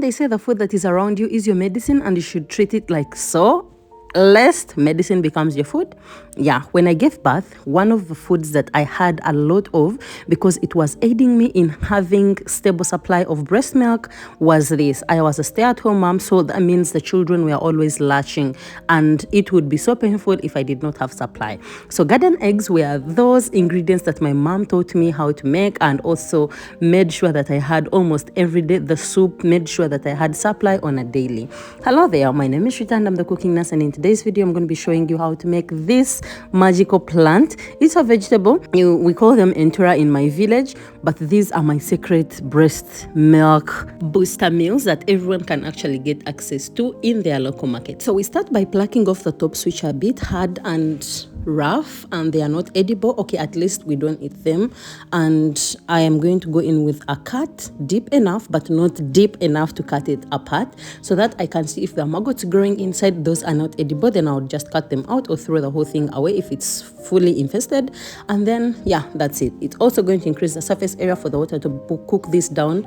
when they say the food that is around you is your medicine and you should treat it like so, lest medicine becomes your food. Yeah, when I gave birth, one of the foods that I had a lot of, because it was aiding me in having stable supply of breast milk, was this. I was a stay-at-home mom, so that means the children were always latching, and it would be so painful if I did not have supply. So garden eggs were those ingredients that my mom taught me how to make, and also made sure that I had almost every day. The soup made sure that I had supply on a daily. Hello there, my name is Rita and I'm the cooking nurse, and in today's video I'm going to be showing you how to make this magical plant. It's a vegetable. We call them Ntula in my village, but these are my secret breast milk booster meals that everyone can actually get access to in their local market. So we start by plucking off the tops, which are a bit hard and rough and they are not edible. Okay, at least we don't eat them. And I am going to go in with a cut deep enough, but not deep enough to cut it apart, so that I can see if there are maggots growing inside. Those are not edible, then I'll just cut them out or throw the whole thing away if it's fully infested. And then yeah, that's it. It's also going to increase the surface area for the water to cook this down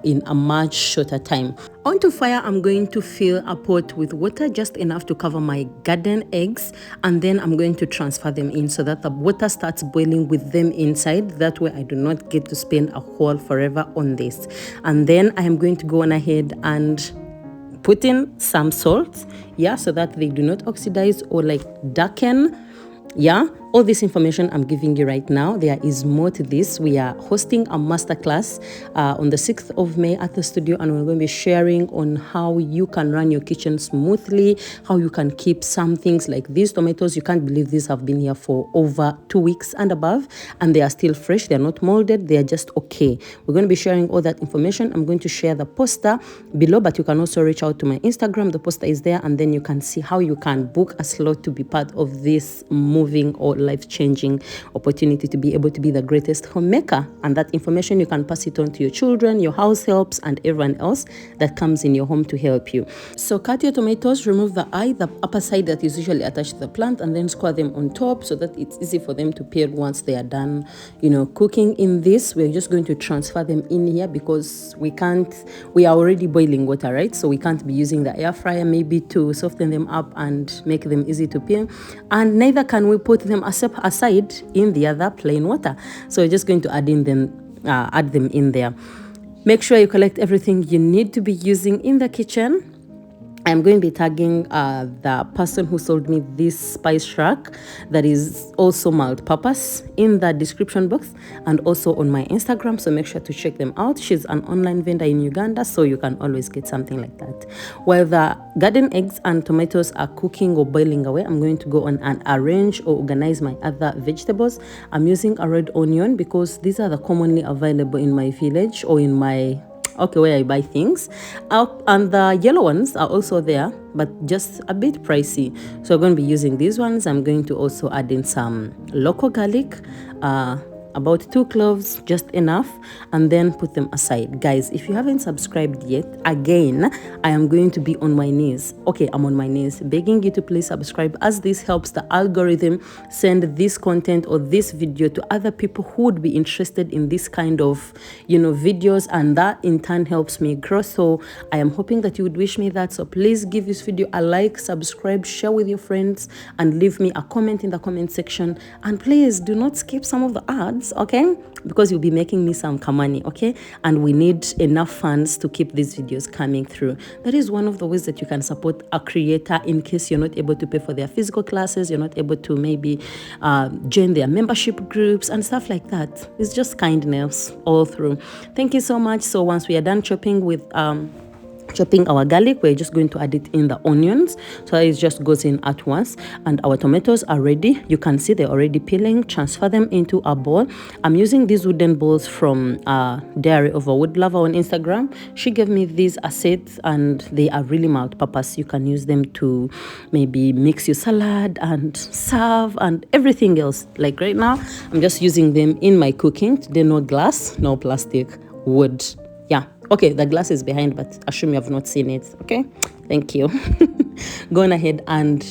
in a much shorter time. Onto fire, I'm going to fill a pot with water, just enough to cover my garden eggs, and then I'm going to transfer them in so that the water starts boiling with them inside. That way I do not get to spend a whole forever on this. And then I am going to go on ahead and put in some salt, yeah, so that they do not oxidize or like darken. Yeah, all this information I'm giving you right now. There is more to this. We are hosting a masterclass on the 6th of May at the studio, and we're going to be sharing on how you can run your kitchen smoothly, how you can keep some things like these tomatoes. You can't believe these have been here for over 2 weeks and above, and they are still fresh. They're not molded. They are just okay. We're going to be sharing all that information. I'm going to share the poster below, but you can also reach out to my Instagram. The poster is there, and then you can see how you can book a slot to be part of this moving or life-changing opportunity to be able to be the greatest homemaker. And that information, you can pass it on to your children, your house helps, and everyone else that comes in your home to help you. So cut your tomatoes, remove the eye, the upper side that is usually attached to the plant, and then square them on top so that it's easy for them to peel once they are done, cooking. In this, we're just going to transfer them in here because we are already boiling water, right? So we can't be using the air fryer maybe to soften them up and make them easy to peel, and neither can we put them aside in the other plain water. So we're just going to add them in there. Make sure you collect everything you need to be using in the kitchen. I'm going to be tagging the person who sold me this spice rack that is also multi-purpose in the description box and also on my Instagram, so make sure to check them out. She's an online vendor in Uganda, so you can always get something like that. While the garden eggs and tomatoes are cooking or boiling away, I'm going to go on and arrange or organize my other vegetables. I'm using a red onion because these are the commonly available in my village or in my where I buy things, and the yellow ones are also there, but just a bit pricey, so I'm going to be using these ones. I'm going to also add in some local garlic, about 2 cloves, just enough, and then put them aside. Guys, if you haven't subscribed yet, again, I am going to be on my knees. Okay, I'm on my knees begging you to please subscribe, as this helps the algorithm send this content or this video to other people who would be interested in this kind of videos, and that in turn helps me grow. So I am hoping that you would wish me that. So please give this video a like, subscribe, share with your friends, and leave me a comment in the comment section. And please do not skip some of the ads, okay, because you'll be making me some money, okay, and we need enough funds to keep these videos coming through. That is one of the ways that you can support a creator in case you're not able to pay for their physical classes, you're not able to maybe join their membership groups and stuff like that. It's just kindness all through. Thank you so much. So once we are done chopping our garlic, we're just going to add it in the onions, so it just goes in at once. And our tomatoes are ready. You can see they're already peeling. Transfer them into a bowl. I'm using these wooden bowls from Diary of a Wood Lover on Instagram. She gave me these assets, and they are really multi-purpose. You can use them to maybe mix your salad and serve and everything else. Like right now, I'm just using them in my cooking today. No glass, no plastic, wood. Yeah. Okay, the glass is behind, but assume you have not seen it. Okay, thank you. Go on ahead and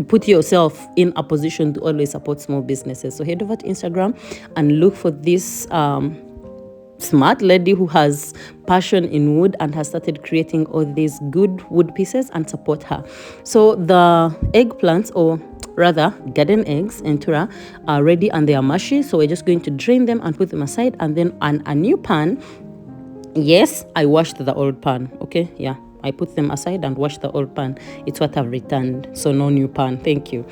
put yourself in a position to always support small businesses. So head over to Instagram and look for this smart lady who has passion in wood and has started creating all these good wood pieces, and support her. So the eggplants, or rather garden eggs, Ntula, are ready and they are mushy. So we're just going to drain them and put them aside, and then on a new pan. Yes, I washed the old pan. Okay, yeah, I put them aside and washed the old pan. It's what I've returned, so no new pan. Thank you.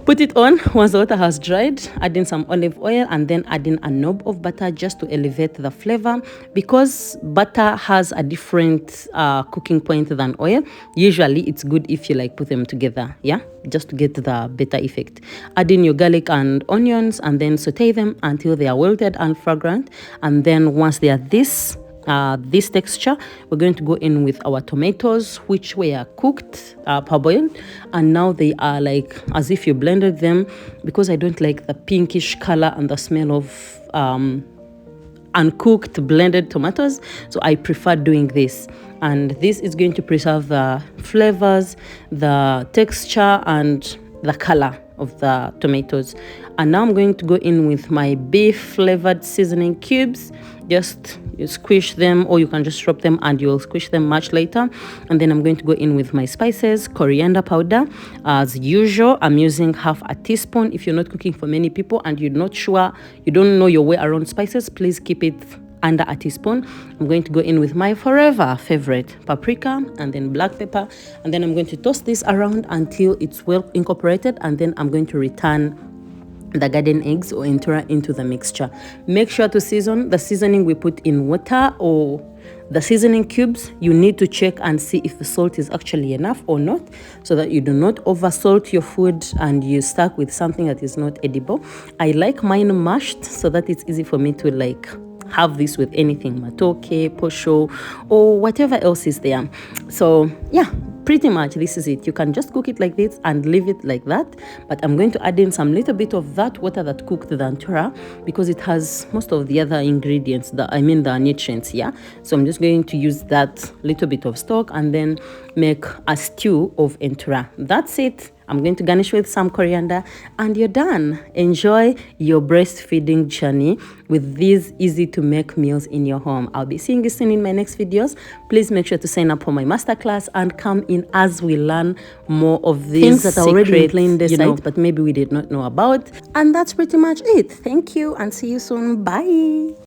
Put it on. Once the water has dried, add in some olive oil and then add in a knob of butter just to elevate the flavor, because butter has a different cooking point than oil. Usually it's good if you like put them together, yeah, just to get the better effect. Add in your garlic and onions and then saute them until they are wilted and fragrant. And then once they are this texture, we're going to go in with our tomatoes, which were cooked, parboiled, and now they are like as if you blended them, because I don't like the pinkish color and the smell of uncooked blended tomatoes, so I prefer doing this. And this is going to preserve the flavors, the texture, and the color of the tomatoes. And now I'm going to go in with my beef flavored seasoning cubes. Just you squish them, or you can just drop them and you'll squish them much later. And then I'm going to go in with my spices, coriander powder. As usual, I'm using half a teaspoon. If you're not cooking for many people and you're not sure, you don't know your way around spices, please keep it under a teaspoon. I'm going to go in with my forever favorite paprika and then black pepper, and then I'm going to toss this around until it's well incorporated, and then I'm going to return the garden eggs or Ntula into the mixture. Make sure to season. The seasoning we put in water, or the seasoning cubes, you need to check and see if the salt is actually enough or not, so that you do not over salt your food and you're stuck with something that is not edible. I like mine mashed so that it's easy for me to like have this with anything, matoke, posho, or whatever else is there. So yeah, pretty much this is it. You can just cook it like this and leave it like that, but I'm going to add in some little bit of that water that cooked the Ntula, because it has most of the other ingredients, the nutrients, yeah. So I'm just going to use that little bit of stock and then make a stew of Ntula. That's it. I'm going to garnish with some coriander and you're done. Enjoy your breastfeeding journey with these easy to make meals in your home. I'll be seeing you soon in my next videos. Please make sure to sign up for my masterclass and come in as we learn more of these things that are already in plain sight, but maybe we did not know about. And that's pretty much it. Thank you and see you soon. Bye.